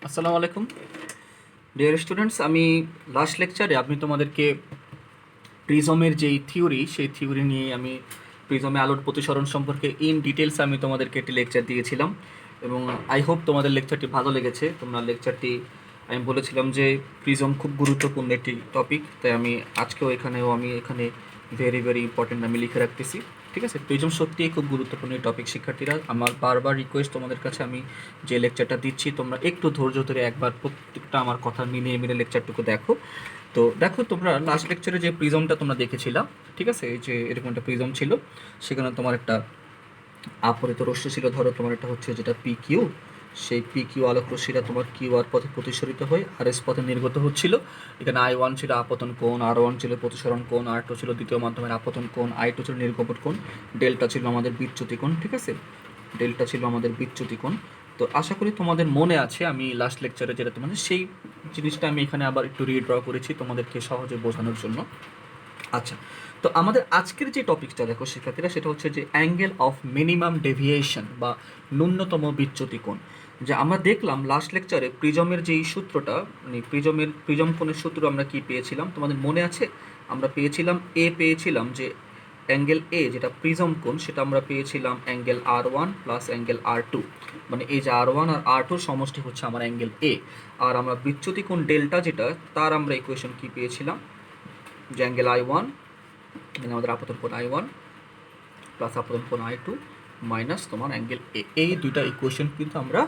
আসসালামু আলাইকুম dear students. আমি লাস্ট লেকচারে তোমাদেরকে প্রিজমের যেই থিওরি সেই থিওরি নিয়ে আমি প্রিজমে আলোর প্রতিসরণ সম্পর্কে ইন ডিটেলস আমি তোমাদেরকে একটি লেকচার দিয়েছিলাম এবং আই হোপ তোমাদের লেকচারটি ভালো লেগেছে। তোমরা লেকচারটি আমি বলেছিলাম যে প্রিজম খুব গুরুত্বপূর্ণ একটি টপিক, তাই আমি আজকেও এখানে ভেরি ভেরি ইম্পর্টেন্ট আমি লিখে রাখতেছি। ঠিক আছে, প্রিজম সত্যিই খুব গুরুত্বপূর্ণ টপিক। শিক্ষার্থীরা, আমার বারবার রিকোয়েস্ট তোমাদের কাছে, আমি যে লেকচারটা দিচ্ছি তোমরা একটু ধৈর্য ধরে একবার প্রত্যেকটা আমার কথা মিলিয়ে মিলে লেকচারটুকু দেখো। তো দেখো, তোমরা লাস্ট লেকচারে যে প্রিজমটা তোমরা দেখেছিলা, ঠিক আছে, এই যে এরকম একটা প্রিজম ছিল, সেখানে তোমার একটা আপরিত রশ্মি ছিল। ধরো তোমার এটা হচ্ছে যেটা পি কিউ, সেই পি কিউ আলোক রশ্মিটা তোমার কিউ আর পথে প্রতিসরিত হয়ে আর এস পথে নির্গত হচ্ছিল। এখানে আই ওয়ান ছিল আপতন কোণ, আর ওয়ান ছিল প্রতিসরণ কোণ, আর টু ছিল দ্বিতীয় মাধ্যমের আপতন কোণ, আই টু ছিল নির্গমন কোণ, ডেল্টা ছিল আমাদের বিচ্যুতি কোণ। ঠিক আছে, ডেল্টা ছিল আমাদের বিচ্যুতি কোণ। তো আশা করি তোমাদের মনে আছে আমি লাস্ট লেকচারে যেটা তোমাদের সেই জিনিসটা আমি এখানে আবার একটু রিড্র করেছি তোমাদেরকে সহজে বোঝানোর জন্য। আচ্ছা, তো আমাদের আজকের যে টপিকটা দেখো শিক্ষার্থীরা, সেটা হচ্ছে যে অ্যাঙ্গেল অফ মিনিমাম ডেভিয়েশন বা ন্যূনতম বিচ্যুতি কোণ। যে আমরা দেখলাম লাস্ট লেকচারে প্রিজমের যেই সূত্রটা, মানে প্রিজম কোণের সূত্র আমরা কি পেয়েছিলাম তোমাদের মনে আছে? আমরা পেয়েছিলাম যে অ্যাঙ্গেল এ যেটা প্রিজম কোণ, সেটা আমরা পেয়েছিলাম অ্যাঙ্গেল আর ওয়ান প্লাস অ্যাঙ্গেল আর টু, মানে এই যে আর ওয়ান আর আর টুর সমষ্টি হচ্ছে আমার অ্যাঙ্গেল এ। আর আমরা বিচ্যুতি কোণ ডেল্টা যেটা, তার আমরা ইকুয়েশন কি পেয়েছিলাম, যে অ্যাঙ্গেল আই ওয়ান, মানে আমাদের আপতন কোণ আই ওয়ান প্লাস আপতন কোণ আই টু মাইনাস তোমার অ্যাঙ্গেল এ। এই দুইটা ইকুয়েশন কিন্তু আমরা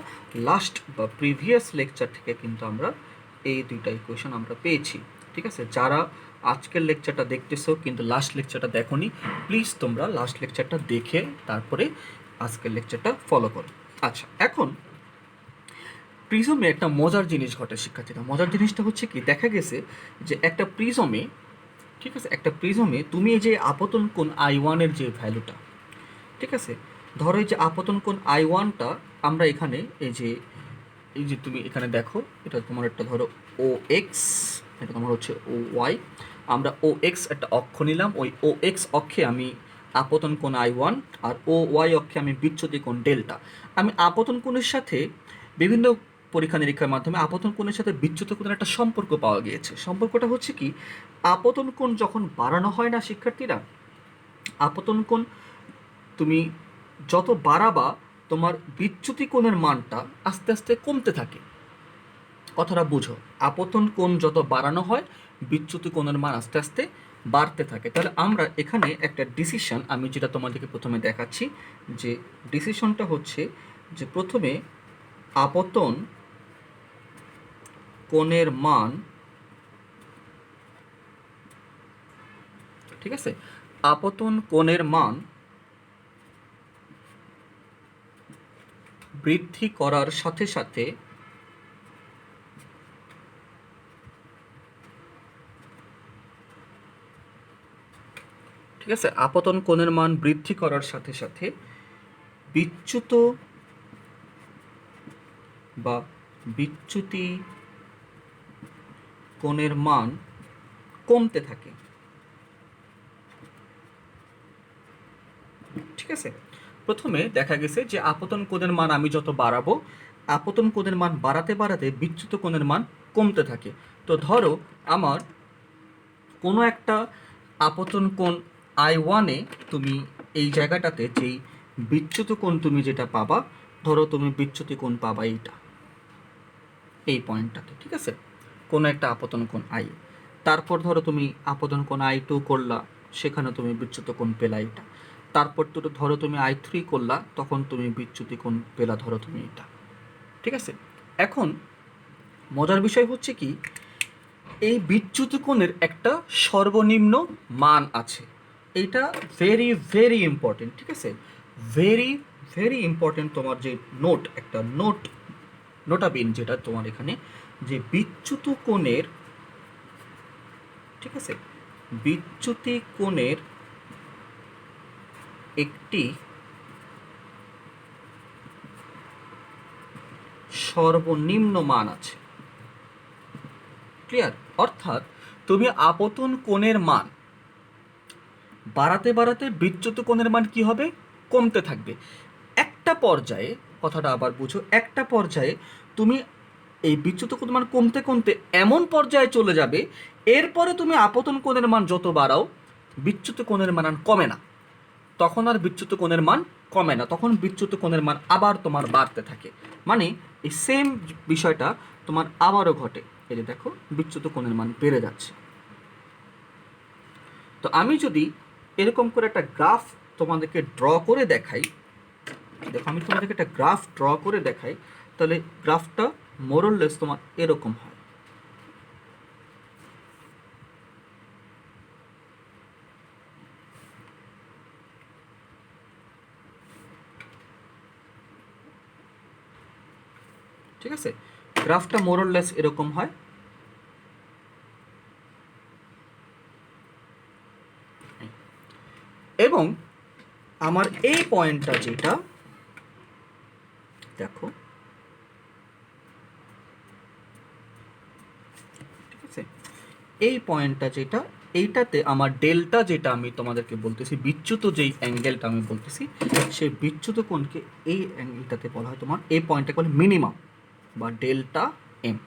লাস্ট বা প্রিভিয়াস লেকচার থেকে কিন্তু আমরা এই দুইটা ইকুয়েশন আমরা পেয়েছি। ঠিক আছে, যারা আজকের লেকচারটা দেখতেছো কিন্তু লাস্ট লেকচারটা দেখোনি, প্লিজ তোমরা লাস্ট লেকচারটা দেখে তারপরে আজকের লেকচারটা ফলো করো। আচ্ছা, এখন প্রিজমে একটা মজার জিনিস ঘটে শিক্ষার্থীরা। মজার জিনিসটা হচ্ছে কি, দেখা গেছে যে একটা প্রিজমে, ঠিক আছে, একটা প্রিজমে তুমি এই যে আপতন কোণ আই ওয়ানের যে ভ্যালুটা, ঠিক আছে, ধরো এই যে আপতন কোণ আই ওয়ানটা আমরা এখানে এই যে তুমি এখানে দেখো, এটা তোমার একটা ধরো ও এক্স, এটা তোমার হচ্ছে ও ওয়াই। আমরা ও এক্স একটা অক্ষ নিলাম, ওই ও এক্স অক্ষে আমি আপতন কোণ আই ওয়ান, আর ও ওয়াই অক্ষে আমি বিচ্যুতি কোণ ডেল্টা। আমি আপতন কোণের সাথে বিভিন্ন পরীক্ষা নিরীক্ষার মাধ্যমে আপতন কোণের সাথে বিচ্যুত কোণের একটা সম্পর্ক পাওয়া গিয়েছে। সম্পর্কটা হচ্ছে কি, আপতন কোণ যখন বাড়ানো হয় না শিক্ষার্থীরা, আপতন কোণ তুমি যত বাড়াবা তোমার বিচ্যুতি কোণের মানটা আস্তে আস্তে কমতে থাকে। কথাটা বুঝো, আপতন কোণ যত বাড়ানো হয় বিচ্যুতি কোণের মান আস্তে আস্তে বাড়তে থাকে। তাহলে আমরা এখানে একটা ডিসিশন, আমি যেটা তোমাদেরকে প্রথমে দেখাচ্ছি, যে ডিসিশনটা হচ্ছে যে প্রথমে আপতন কোণের মান, ঠিক আছে, আপতন কোণের মান বৃদ্ধি করার সাথে সাথে ঠিক আছে, আপতন কোণের মান বৃদ্ধি করার সাথে সাথে বিচ্যুত বা বিচ্যুতি কোণের মান কমতে থাকে। ঠিক আছে, প্রথমে দেখা গেছে যে আপতন কোণের মান আমি যত বাড়াবো, আপতন কোণের মান বাড়াতে বাড়াতে বিচ্যুত কোণের মান কমতে থাকে। তো ধরো আমার কোনো একটা আপতন কোণ আই ওয়ানে তুমি এই জায়গাটাতে যেই বিচ্যুত কোণ তুমি যেটা পাবা, ধরো তুমি বিচ্যুতি কোণ পাবা এইটা, এই পয়েন্টটাতে। ঠিক আছে, কোনো একটা আপতন কোণ আই, তারপর ধরো তুমি আপতন কোণ আই টু করলা, সেখানে তুমি বিচ্যুত কোণ পেলা এটা। তারপর তো ধরো তুমি আই থ্রি করলা, তখন তুমি বিচ্যুতি কোণ পেলা ধরো তুমি এটা। ঠিক আছে, এখন মজার বিষয় হচ্ছে কি, এই বিচ্যুত কোণের একটা সর্বনিম্ন মান আছে। এইটা ভেরি ভেরি ইম্পর্টেন্ট। ঠিক আছে, ভেরি ভেরি ইম্পর্টেন্ট। তোমার যে একটা নোটাবিন যেটা তোমার এখানে, যে বিচ্যুত কোণের, ঠিক আছে, বিচ্যুতি কোণের একটি সর্বনিম্ন মান আছে। ক্লিয়ার? অর্থাৎ তুমি আপতন কোণের মান বাড়াতে বাড়াতে বিচ্যুত কোণের মান কি হবে, কমতে থাকবে। একটা পর্যায়ে, কথাটা আবার বুঝো, একটা পর্যায়ে তুমি এই বিচ্যুত কোণের মান কমতে কমতে এমন পর্যায়ে চলে যাবে, এরপরে তুমি আপতন কোণের মান যত বাড়াও বিচ্যুত কোণের মান আর কমে না। তখন আর বিচ্যুত কোণের মান কমে না, তখন বিচ্যুত কোণের মান আবার তোমার বাড়তে থাকে। মানে এই সেম বিষয়টা তোমার আবারও ঘটে। এই যে দেখো বিচ্যুত কোণের মান বেড়ে যাচ্ছে। তো আমি যদি এরকম করে একটা গ্রাফ তোমাদেরকে ড্র করে দেখাই, দেখো আমি তোমাদেরকে একটা গ্রাফ ড্র করে দেখাই, তাহলে গ্রাফটা মোরলেস তোমার এরকম হয়। ঠিক আছে, গ্রাফটা মোরলেস এরকম হয়। এবং আমার এই পয়েন্টটা যেটা দেখো, ঠিক আছে, এই পয়েন্টটা যেটা, এইটাতে আমার ডেল্টা যেটা আমি তোমাদেরকে বলতেছি, বিচ্যুত যেই অ্যাঙ্গেলটা আমি বলতেছি, সেই বিচ্যুত কোণকে এই অ্যাঙ্গেলটাতে বলা হয় তোমার, এই পয়েন্টটাকে বলে মিনিমাম বা ডেল্টা এম।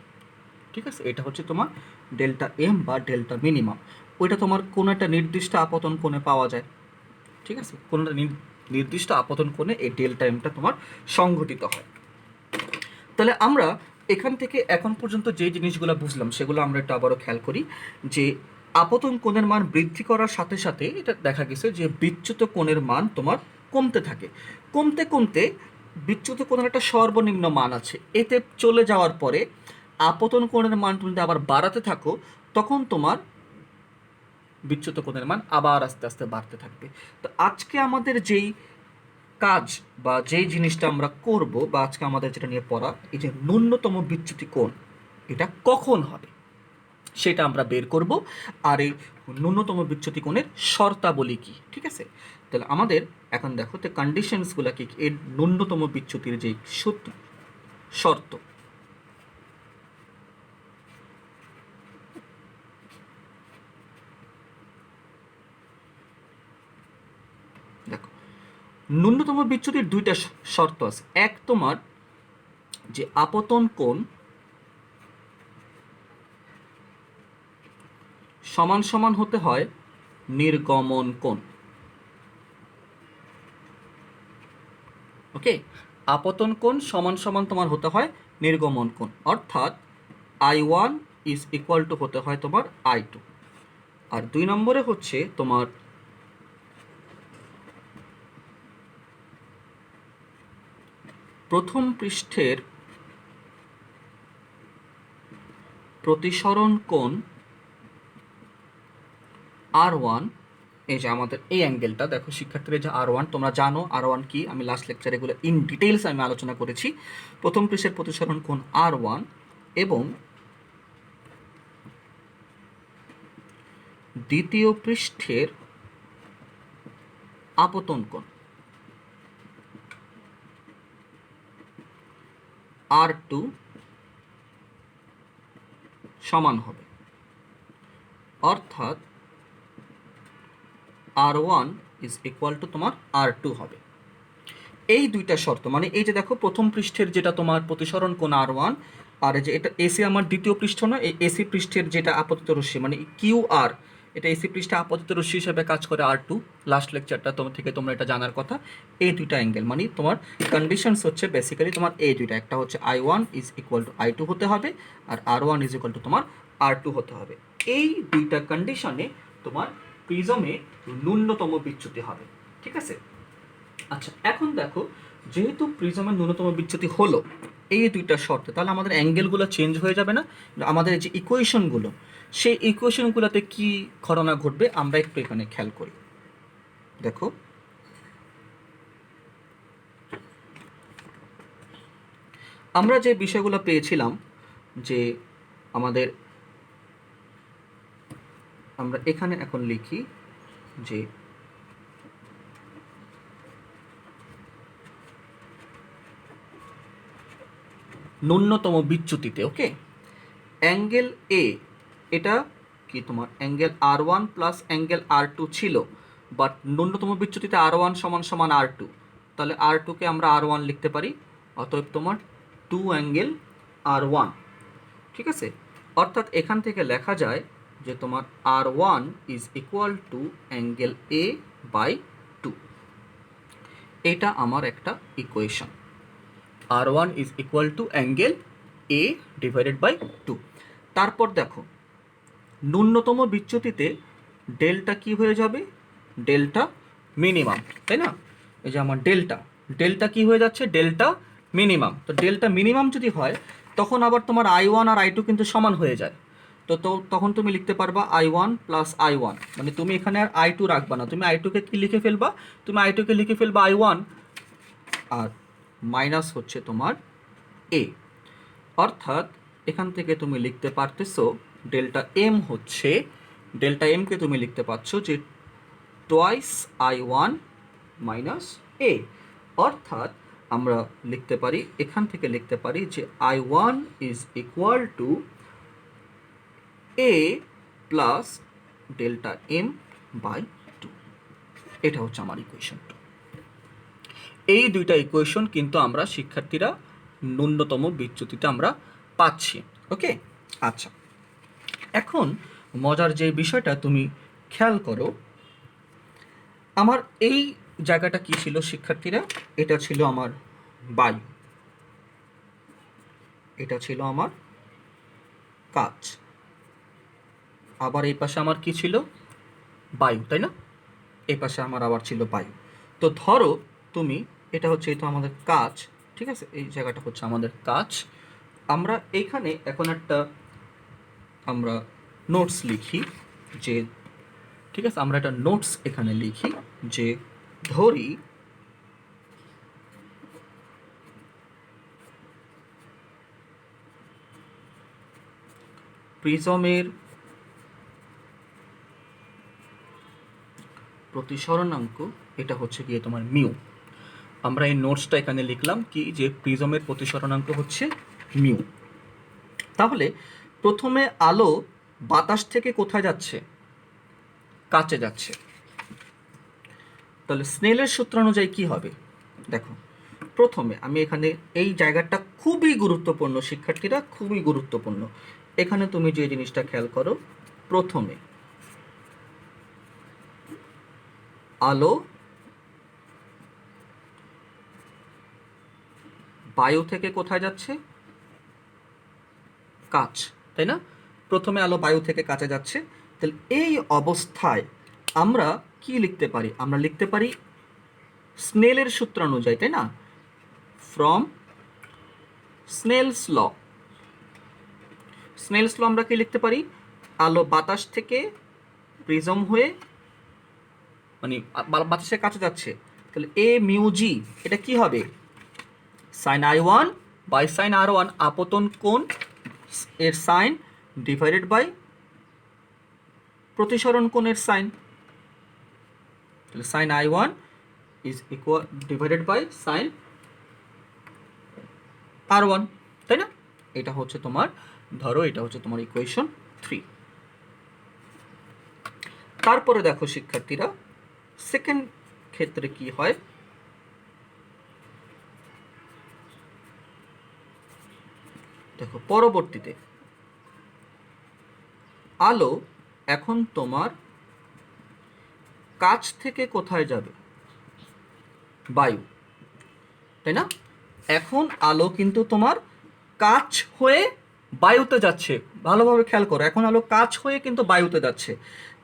ঠিক আছে, এটা হচ্ছে তোমার ডেল্টা এম বা ডেল্টা মিনিমাম। ওইটা তোমার কোনো একটা নির্দিষ্ট আপতন কোণে পাওয়া যায়। ঠিক আছে, কোনো নির্দিষ্ট আপতন কোণে এই ডেল্টা এমটা তোমার সংঘটিত হয়। তাহলে আমরা এখান থেকে এখন পর্যন্ত যে জিনিসগুলো বুঝলাম সেগুলো আমরা একটু আবারও খেয়াল করি, যে আপতন কোণের মান বৃদ্ধি করার সাথে সাথে এটা দেখা গেছে যে বিচ্যুত কোণের মান তোমার কমতে থাকে। কমতে কমতে বিচ্যুত কোণের একটা সর্বনিম্ন মান আছে, এতে চলে যাওয়ার পরে আপতন কোণের মান তুমি যদি আবার বাড়াতে থাকো, তখন তোমার বিচ্যুত কোণের মান আবার আস্তে আস্তে বাড়তে থাকবে। তো আজকে আমাদের যেই কাজ বা যেই জিনিসটা আমরা করব, বা আজকে আমাদের যেটা নিয়ে পড়া, এই যে ন্যূনতম বিচ্যুতি কোণ এটা কখন হবে সেটা আমরা বের করব, আর এই ন্যূনতম বিচ্যুতি কোণের শর্তাবলী কি। ঠিক আছে, তাহলে আমাদের এখন দেখো তো কন্ডিশনসগুলো কি, এর ন্যূনতম বিচ্যুতির যে সূত্র শর্ত। দেখো ন্যূনতম বিচ্যুতির দুইটা শর্ত আছে। এক, তোমার যে আপতন কোণ সমান সমান হতে হয় নির্গমন কোণ। ওকে, আপতন কোণ সমান সমান তোমার হতে হয় নির্গমন কোণ, অর্থাৎ I1 ইজ ইকুয়াল টু হতে হয় তোমার I2। আর দুই নম্বরে হচ্ছে তোমার প্রথম পৃষ্ঠের প্রতিসরণ কোণ R1, এই যে আমাদের এই অ্যাঙ্গেলটা দেখো শিক্ষার্থীরা, যে R1 তোমরা জানো R1 কি, আমি লাস্ট লেকচারে এগুলো ইন ডিটেইলস আমি আলোচনা করেছি। প্রথম পৃষ্ঠের প্রতিসরণ কোণ R1 এবং দ্বিতীয় পৃষ্ঠের আপতন কোণ R2 সমান হবে, অর্থাৎ R1 ইজ ইকুয়াল টু তোমার R2 হবে। এই দুইটা শর্ত, মানে এই যে দেখো প্রথম পৃষ্ঠের যেটা তোমার প্রতিসরণ কোণ R1, আর যে এটা এসি আমার দ্বিতীয় পৃষ্ঠ না, এই এসি পৃষ্ঠের যেটা আপতিত রশ্মি মানে QR, এটা এসি পৃষ্ঠে আপতিত রশ্মি হিসেবে কাজ করে R2। লাস্ট লেকচারটা তোমার থেকে তোমরা এটা জানার কথা। এই দুইটা অ্যাঙ্গেল মানে তোমার কন্ডিশনস হচ্ছে বেসিক্যালি তোমার এই দুইটা, একটা হচ্ছে I1 is equal two I2 হতে হবে, আর R1 ইজ ইকুয়াল টু তোমার R2 হতে হবে। এই দুইটা কন্ডিশনে তোমার প্রিজমে ন্যূনতম বিচ্যুতি হবে। ঠিক আছে, আচ্ছা এখন দেখো, যেহেতু প্রিজমের ন্যূনতম বিচ্যুতি হলো এই দুইটা শর্তে, তাহলে আমাদের অ্যাঙ্গেলগুলো চেঞ্জ হয়ে যাবে না? আমাদের যে ইকুয়েশনগুলো, সেই ইকুয়েশনগুলোতে কি ঘটনা ঘটবে আমরা একটু এখানে খেয়াল করি। দেখো আমরা যে বিষয়গুলো পেয়েছিলাম, যে আমাদের, আমরা এখানে এখন লিখি যে ন্যূনতম বিচ্যুতিতে, ওকে, অ্যাঙ্গেল এ এটা কি তোমার angle R1 plus angle R2 ছিল, বাট ন্যূনতম বিচ্যুতিতে R1 সমান সমান R2, তাহলে R2কে আমরা R1 লিখতে পারি, অতএব তোমার 2 অ্যাঙ্গেল R1, ঠিক আছে? অর্থাৎ এখান থেকে লেখা যায় যে তোমার R1 is equal to angle A by 2। এটা আমার একটা equation, R1 is equal to angle A divided by 2। তারপর দেখো ন্যূনতম বিচ্যুতিতে ডেল্টা কি হয়ে যাবে? ডেল্টা মিনিমাম, তাই না? এই যে আমার ডেল্টা কি হয়ে যাচ্ছে? Delta minimum. তো ডেল্টা মিনিমাম যদি হয় তখন আবার তোমার I1 আর I2 কিন্তু সমান হয়ে যায়। তো তখন তুমি লিখতে পারবা I1 প্লাস I1, মানে তুমি এখানে আর I2 রাখবা না, তুমি I2কে কি লিখে ফেলবা? তুমি I2কে লিখে ফেলবা I1, আর মাইনাস হচ্ছে তোমার এ। অর্থাৎ এখান থেকে তুমি লিখতে পারতেছো ডেল্টা এম হচ্ছে, ডেল্টা এমকে তুমি লিখতে পারছো যে টোয়াইস I1 মাইনাস এ। অর্থাৎ আমরা লিখতে পারি, এখান থেকে লিখতে পারি যে I1 is equal to A plus delta M by 2। এটা হচ্ছে আমার ইকুয়েশন 2। এই দুইটা ইকুয়েশন কিন্তু আমরা শিক্ষার্থীরা ন্যূনতম বিচ্যুতিতে আমরা পাচ্ছি। ওকে, আচ্ছা, এখন মজার যে বিষয়টা তুমি খেয়াল করো, আমার এই জায়গাটা কি ছিল শিক্ষার্থীরা? এটা ছিল আমার বায়ু, এটা ছিল আমার কাচ, আবার এই পাশে আমার কি ছিল? বায়ু, তাই না? এই পাশে আমার আবার ছিল বায়ু। তো ধরো তুমি, এটা হচ্ছে এটা আমাদের কাচ, ঠিক আছে? এই জায়গাটা হচ্ছে আমাদের কাচ। আমরা এইখানে এখন একটা আমরা নোটস লিখি যে, ঠিক আছে, আমরা একটা নোটস এখানে লিখি যে ধরি প্রিজমের প্রতিসরণাঙ্ক এটা হচ্ছে গিয়ে তোমার মিউ। আমরা এই নোটসটা এখানে লিখলাম কি, যে প্রিজমের প্রতিসরণাঙ্ক হচ্ছে মিউ। তাহলে প্রথমে আলো বাতাস থেকে কোথায় যাচ্ছে? কাচে যাচ্ছে। তাহলে স্নেলের সূত্র অনুযায়ী কি হবে? দেখো, প্রথমে আমি এখানে এই জায়গাটা খুবই গুরুত্বপূর্ণ শিক্ষার্থীরা, খুবই গুরুত্বপূর্ণ। এখানে তুমি যে জিনিসটা খেয়াল করো, প্রথমে আলো বায়ু থেকে কোথায় যাচ্ছে? কাচ, তাই না? প্রথমে আলো বায়ু থেকে কাচে যাচ্ছে। তাহলে এই অবস্থায় আমরা কি লিখতে পারি? আমরা লিখতে পারি স্নেলের সূত্র অনুযায়ী, তাই না? From Snell's law. Snell's law আমরা কি লিখতে পারি? আলো বাতাস থেকে প্রিজম হয়ে, মানে বাতাসের কাছে যাচ্ছে, তাহলে এ মিউ জি এটা কি হবে? Sign I1 by sine R1, আপতন কোণ এর সাইন ডিভাইডেড বাই প্রতিসরণ কোণের সাইন। তাহলে sine I1 is equal divided by sine R1, তাই না? এটা হচ্ছে তোমার, ধরো এটা হচ্ছে তোমার ইকুয়েশন 3। তারপরে দেখো শিক্ষার্থীরা, সেকেন্ড ক্ষেত্রে কি হয়? দেখো পরবর্তীতে আলো এখন তোমার কাছ থেকে কোথায় যাবে? বায়ু, তাই না? এখন আলো কিন্তু তোমার কাছ হয়ে বায়ুতে যাচ্ছে। ভালোভাবে খেয়াল করো, এখন আলো কাছ হয়ে কিন্তু বায়ুতে যাচ্ছে।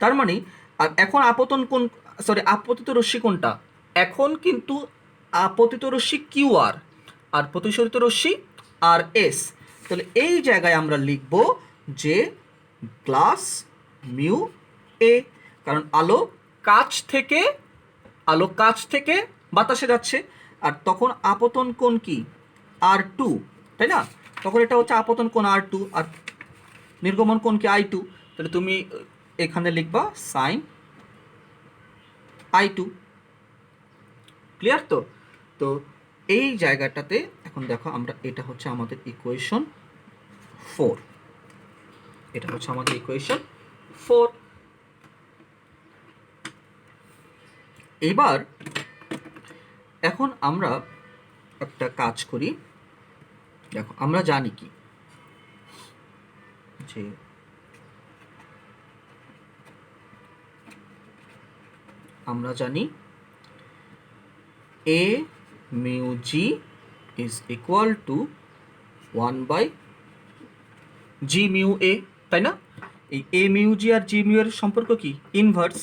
তার মানে, আর এখন আপতন কোন, সরি, আপতিত রশ্মি কোনটা? এখন কিন্তু আপতিত রশ্মি কিউ আর প্রতিসরিত রশ্মি আর এস। তাহলে এই জায়গায় আমরা লিখব যে প্লাস মিউ এ, কারণ আলো কাছ থেকে বাতাসে যাচ্ছে, আর তখন আপতন কোণ কি? R2, তাই না? তখন এটা হচ্ছে আপতন কোণ R2 আর নির্গমন কোণ কি? I2। তাহলে তুমি এখানে লিখবা সাইন I2। ক্লিয়ার তো? তো এই জায়গাটাতে এখন দেখো আমরা, এটা হচ্ছে আমাদের ইকুয়েশন 4, এটা হচ্ছে আমাদের ইকুয়েশন 4। এবার এখন আমরা একটা কাজ করি। দেখো আমরা জানি কি, যে আমরা জানি এ mu G is equal two 1/g mu এ, তাই না? এই এ মিউ জি আর জি মিউ এর সম্পর্ক কি? ইনভার্স।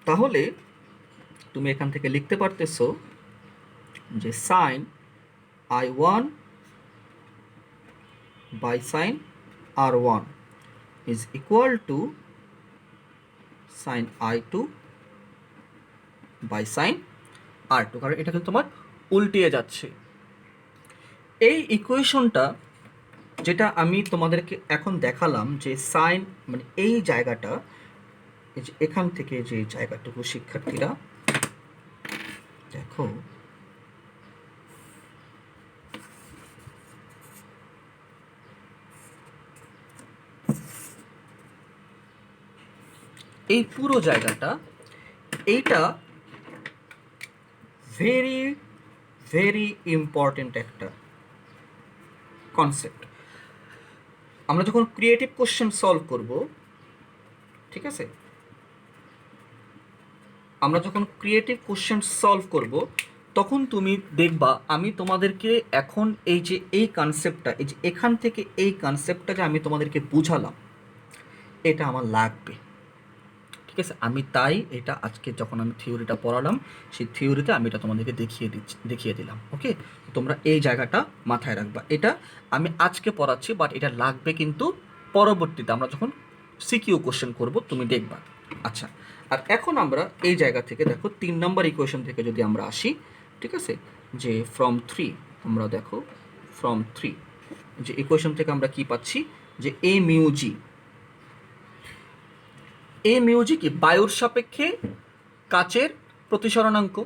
তাহলে তুমি এখান থেকে লিখতে পারতেছো যে sine I1 by sine R1 is equal to sine I2 by sine R2, কারণ এটা কিন্তু তোমার উল্টিয়ে যাচ্ছে। এই ইকুয়েশনটা যেটা আমি তোমাদেরকে এখন দেখালাম যে সাইন মানে এই জায়গাটা, এই যে এখান থেকে যে জায়গাটুকু শিক্ষার্থীরা দেখো, এই পুরো জায়গাটা, এইটা ভেরি ভেরি ইম্পর্টেন্ট একটা কনসেপ্ট। আমরা যখন ক্রিয়েটিভ কোশ্চেন সলভ করব, ঠিক আছে, আমরা যখন ক্রিয়েটিভ কোশ্চেন সলভ করব তখন তুমি দেখবা আমি তোমাদেরকে এখন এই যে এই কনসেপ্টটা, এই যে এখান থেকে এই কনসেপ্টটা যে আমি তোমাদেরকে বুঝালাম, এটা আমার লাগবে, ঠিক আছে? আমি তাই এটা আজকে যখন আমি থিওরিটা পড়ালাম, সেই থিওরিতে আমি এটা তোমাদেরকে দেখিয়ে দিলাম। ওকে, তোমরা এই জায়গাটা মাথায় রাখবা। এটা আমি আজকে পড়াচ্ছি, বাট এটা লাগবে কিন্তু পরবর্তীতে আমরা যখন সিকিউ কোশ্চেন করব, তুমি দেখবা। আচ্ছা, আর এখন আমরা এই জায়গা থেকে দেখো 3 নম্বর ইকুয়েশন থেকে যদি আমরা আসি, ঠিক আছে, যে ফ্রম 3, আমরা দেখো ফ্রম 3 যে ইকুয়েশন থেকে আমরা কি পাচ্ছি, যে এ মিউ জি, এ মিউ জি কি বায়ুর সাপেক্ষে কাচের প্রতিসরণাঙ্ক,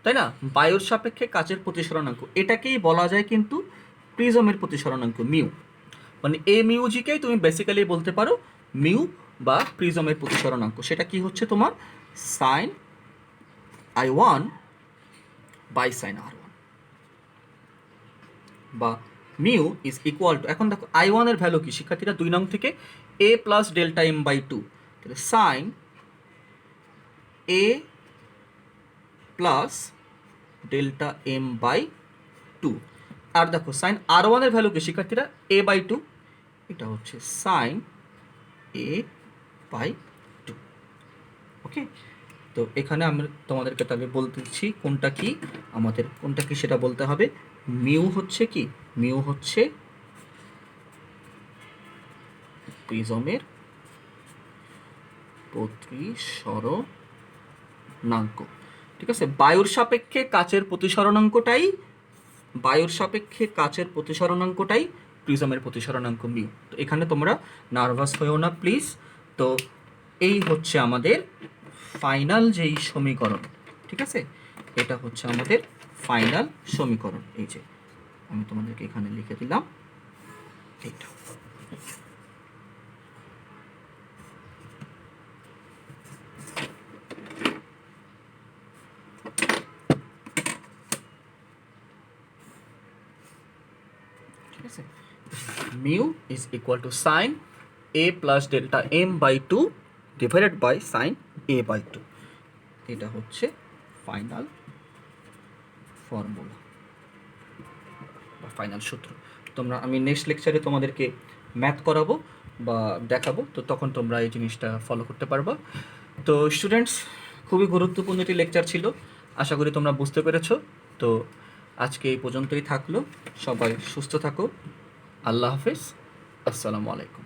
তাই না? বায়ুর সাপেক্ষে কাচের প্রতিসরণাঙ্ক, এটাকেই বলা যায় কিন্তু প্রিজমের প্রতিসরণাঙ্ক মিউ। মানে এ মিউ জিকেই তুমি বেসিক্যালি বলতে পারো মিউ বা প্রিজমের প্রতিসরণাঙ্ক। সেটা কি হচ্ছে তোমার sign I1 by sine R1, বা মিউ ইজ ইকুয়াল টু, এখন দেখো I1 এর ভ্যালু কি শিক্ষার্থীরা? 2 নং থেকে a plus delta M by 2, তাহলে sine a plus delta M by 2। আর দেখো সাইন R1 এর ভ্যালু কি শিক্ষার্থীরা? a বাই 2, এটা হচ্ছে সাইন a বাই 2। ওকে, তো এখানে আমি তোমাদেরকে তাহলে বলতেছি কোনটা কি, আমাদের কোনটা কি সেটা বলতে হবে। মিউ হচ্ছে কি? মিউ হচ্ছে প্রিজমের প্রতিসরণাঙ্ক, ঠিক আছে? বায়ুর সাপেক্ষে কাচের প্রতিসরণাঙ্কটাই, বায়ুর সাপেক্ষে কাচের প্রতিসরণাঙ্কটাই প্রিজমের প্রতিসরণাঙ্ক মিউ। তো এখানে তোমরা নার্ভাস হয়েও না প্লিজ। তো এই হচ্ছে আমাদের ফাইনাল যেই সমীকরণ, ঠিক আছে, এটা হচ্ছে আমাদের ফাইনাল সমীকরণ। এই যে আমি তোমাদেরকে এখানে লিখে দিলাম এইটা। ঠিক আছে, mu is equal to sine a plus delta M by 2 divided by sine a by 2। এটা হচ্ছে ফাইনাল ফর্মুলা বা ফাইনাল সূত্র। তোমরা, আমি নেক্সট লেকচারে তোমাদেরকে ম্যাথ করাবো বা দেখাবো, তো তখন তোমরা এই জিনিসটা ফলো করতে পারবা। তো স্টুডেন্টস, খুবই গুরুত্বপূর্ণ একটি লেকচার ছিল, আশা করি তোমরা বুঝতে পেরেছো। তো আজকে এই পর্যন্তই থাকলো, সবাই সুস্থ থাকো, আল্লাহ হাফেজ, আসসালামু আলাইকুম।